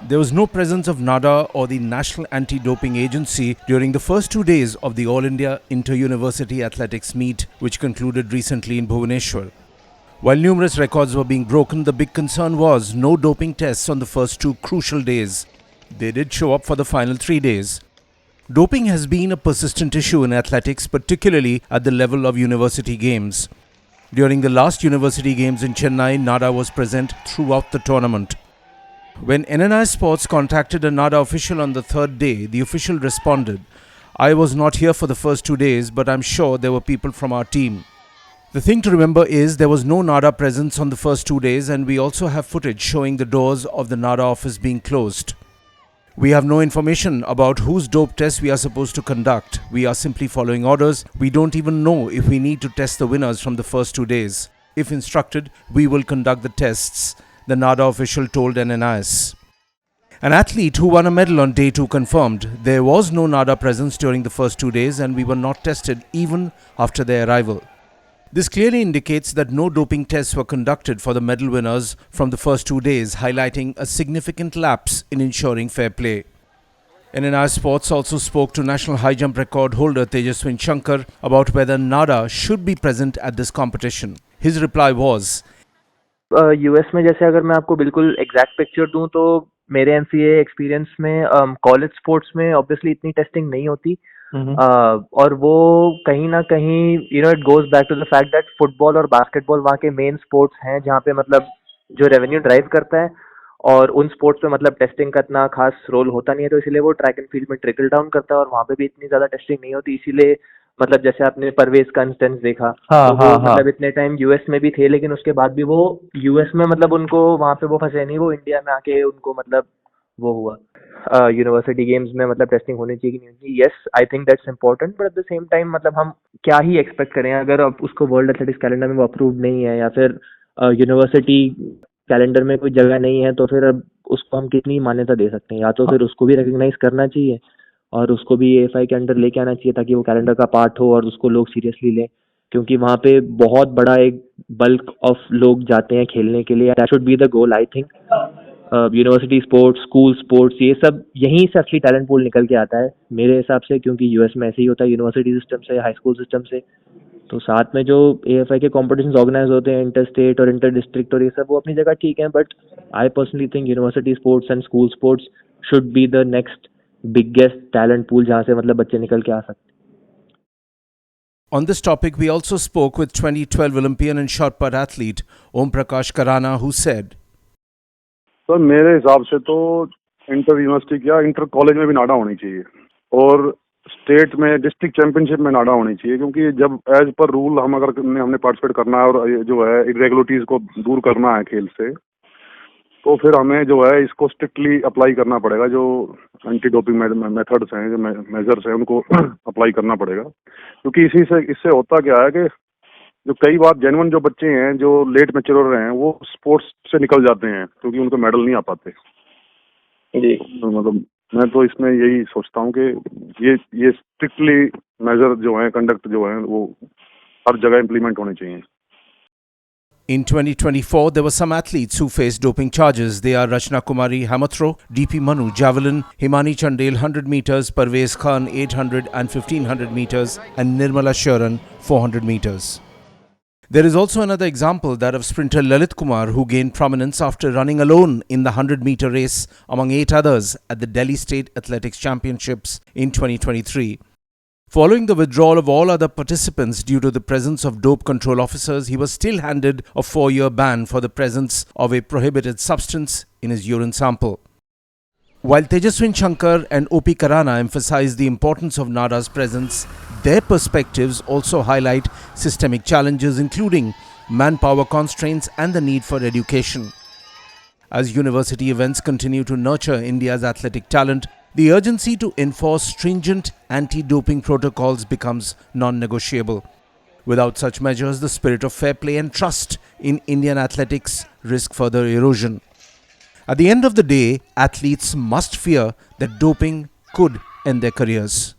There was no presence of NADA or the National Anti-Doping Agency during the first 2 days of the All India Inter-University Athletics meet, which concluded recently in Bhubaneswar. While numerous records were being broken, the big concern was no doping tests on the first 2 crucial days. They did show up for the final 3 days. Doping has been a persistent issue in athletics, particularly at the level of university games. During the last university games in Chennai, NADA was present throughout the tournament. When NNI Sports contacted a NADA official on the 3rd day, the official responded, "I was not here for the first 2 days, but I'm sure there were people from our team." The thing to remember is there was no NADA presence on the first 2 days, and we also have footage showing the doors of the NADA office being closed. We have no information about whose dope tests we are supposed to conduct. We are simply following orders. We don't even know if we need to test the winners from the first 2 days. If instructed, we will conduct the tests, the NADA official told NNIS. An athlete who won a medal on day 2 confirmed there was no NADA presence during the first 2 days and we were not tested even after their arrival. This clearly indicates that no doping tests were conducted for the medal winners from the first 2 days, highlighting a significant lapse in ensuring fair play. NNI Sports also spoke to national high jump record holder Tejaswin Shankar about whether NADA should be present at this competition. His reply was, US में जैसे अगर मैं आपको बिल्कुल exact picture दूं तो मेरे MCA experience में कॉलेज स्पोर्ट्स में ऑब्वियसली इतनी टेस्टिंग नहीं होती और वो कहीं ना कहीं it goes back to the fact that football और बास्केटबॉल वहाँ के मेन स्पोर्ट्स हैं जहाँ पे मतलब जो रेवेन्यू ड्राइव करता है और उन स्पोर्ट्स में मतलब टेस्टिंग का इतना खास रोल होता नहीं है, तो इसीलिए वो ट्रैक एंड फील्ड में ट्रिकल डाउन करता है और वहाँ पे भी इतनी ज्यादा टेस्टिंग नहीं होती, इसीलिए मतलब जैसे आपने परवेज का इंस्टेंस देखा तो वो मतलब इतने टाइम यूएस में भी थे लेकिन उसके बाद भी वो यूएस में मतलब उनको वहाँ पे वो फंसे नहीं, वो इंडिया में आके उनको मतलब वो हुआ यूनिवर्सिटी गेम्स में मतलब टेस्टिंग होनी चाहिए कि नहीं होनी। Yes, I think that's important, but at the same time मतलब हम क्या ही एक्सपेक्ट करें अगर अब उसको वर्ल्ड एथलेटिक्स कैलेंडर में वो अप्रूव्ड नहीं है या फिर यूनिवर्सिटी कैलेंडर में कोई जगह नहीं है, तो फिर अब उसको हम कितनी मान्यता दे सकते हैं? या तो फिर उसको भी रिकग्नाइज करना चाहिए और उसको भी एएफआई के अंडर लेके आना चाहिए ताकि वो कैलेंडर का पार्ट हो और उसको लोग सीरियसली लें, क्योंकि वहाँ पे बहुत बड़ा एक बल्क ऑफ लोग जाते हैं खेलने के लिए। That should be the goal I think. University sports, school sports, ये सब यहीं से असली टैलेंट पूल निकल के आता है मेरे हिसाब से, क्योंकि यूएस में ऐसे ही होता है यूनिवर्सिटी सिस्टम से, हाई स्कूल सिस्टम से। तो साथ में जो एएफआई के कॉम्पिटिशन्स ऑर्गेनाइज होते हैं इंटर स्टेट और इंटर डिस्ट्रिक्ट और ये सब, वो अपनी जगह ठीक है, but I personally think university sports and school sports should be the next biggest talent pool जहाँ से मतलब बच्चे निकल के आ सकते। On this topic, we also spoke with 2012 Olympian and shot put athlete Om Prakash Karana, who said, sir मेरे हिसाब से तो इंटर यूनिवर्सिटी या इंटर कॉलेज में भी नाडा होनी चाहिए और स्टेट में डिस्ट्रिक्ट चैंपियनशिप में नाडा होनी चाहिए, क्योंकि जब एज पर रूल हम अगर हमने पार्टिसिपेट करना है और जो है इरेगुलरिटीज को दूर करना है खेल से, तो फिर हमें जो है इसको स्ट्रिक्टली अप्लाई करना पड़ेगा। जो एंटी डोपिंग मेथड्स हैं, जो मेजर्स हैं, उनको अप्लाई करना पड़ेगा, क्योंकि इससे होता क्या है कि जो कई बार जेन्युइन जो बच्चे हैं जो लेट मैच्योर हो रहे हैं वो स्पोर्ट्स से निकल जाते हैं क्योंकि उनको मेडल नहीं आ पाते जी। तो मतलब मैं तो इसमें यही सोचता हूँ कि ये स्ट्रिक्टली मेजर जो है, कंडक्ट जो है, वो हर जगह इम्प्लीमेंट होने चाहिए। In 2024, there were some athletes who faced doping charges. They are Rachna Kumari Hamathro, DP Manu Javelin, Himani Chandel 100 meters, Parvez Khan 800 and 1500 meters, and Nirmala Sharan 400 meters. There is also another example, that of sprinter Lalit Kumar, who gained prominence after running alone in the 100-meter race among 8 others at the Delhi State Athletics Championships in 2023. Following the withdrawal of all other participants due to the presence of dope control officers, he was still handed a 4-year ban for the presence of a prohibited substance in his urine sample. While Tejaswin Shankar and OP Karana emphasized the importance of NADA's presence, their perspectives also highlight systemic challenges including manpower constraints and the need for education. As university events continue to nurture India's athletic talent, the urgency to enforce stringent anti-doping protocols becomes non-negotiable. Without such measures, the spirit of fair play and trust in Indian athletics risk further erosion. At the end of the day, athletes must fear that doping could end their careers.